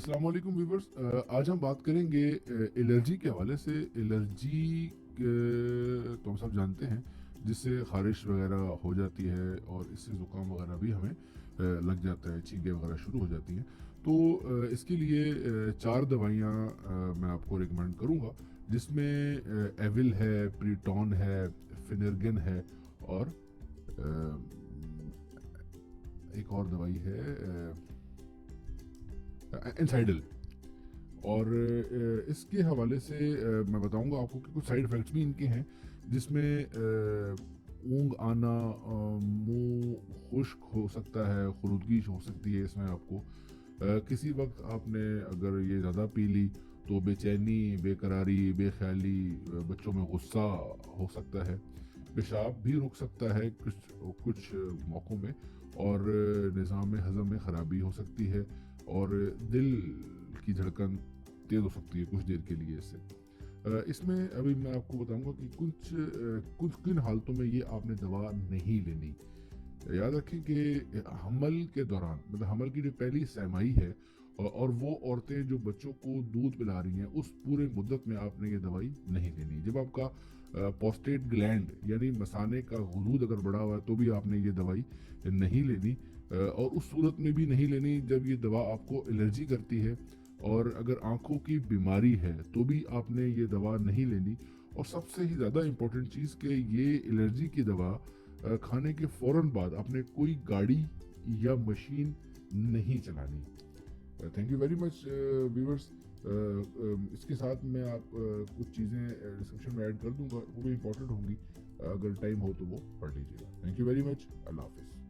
अस्सलाम वालेकुम व्यूवर्स। आज हम बात करेंगे एलर्जी के हवाले से। एलर्जी तो हम सब जानते हैं, जिससे ख़ारिश वगैरह हो जाती है और इससे ज़ुकाम वगैरह भी हमें लग जाता है, छींकें वगैरह शुरू हो जाती हैं। तो इसके लिए 4 दवाइयाँ मैं आपको रिकमेंड करूँगा, जिसमें एविल है, प्रीटॉन है, फिनर्गन है और एक और दवाई है इंसाइडल। और इसके हवाले से मैं बताऊंगा आपको कि कुछ साइड इफ़ेक्ट्स भी इनके हैं, जिसमें ऊँग आना, मुंह खुश्क हो सकता है, खुरुदगी हो सकती है इसमें आपको। किसी वक्त आपने अगर ये ज़्यादा पी ली तो बेचैनी, बेकरारी, बेख्याली, बच्चों में गुस्सा हो सकता है, पेशाब भी रुक सकता है कुछ कुछ मौक़ों में, और निज़ाम हज़म में ख़राबी हो सकती है, और दिल की धड़कन तेज़ हो सकती है कुछ देर के लिए इससे। इसमें अभी मैं आपको बताऊंगा कि कुछ किन हालतों में ये आपने दवा नहीं लेनी। याद रखें कि हमल के दौरान, मतलब हमल की जो पहली सहमाई है और वो औरतें जो बच्चों को दूध पिला रही हैं, उस पूरे मुद्दत में आपने ये दवाई नहीं लेनी। जब आपका प्रोस्टेट ग्लैंड यानी मसाने का गुरूद अगर बढ़ा हुआ है तो भी आपने ये दवाई नहीं लेनी, और उस सूरत में भी नहीं लेनी जब ये दवा आपको एलर्जी करती है, और अगर आंखों की बीमारी है तो भी आपने ये दवा नहीं लेनी। और सबसे ही ज़्यादा इम्पोर्टेंट चीज़ कि ये एलर्जी की दवा खाने के फ़ौरन बाद आपने कोई गाड़ी या मशीन नहीं चलानी। Thank you very much viewers. इसके साथ मैं आप कुछ चीज़ें डिस्क्रिप्शन में ऐड कर दूंगा, वो भी इम्पोर्टेंट होंगी, अगर टाइम हो तो वो पढ़ लीजिएगा। Thank you very much. अल्लाह हाफिज़।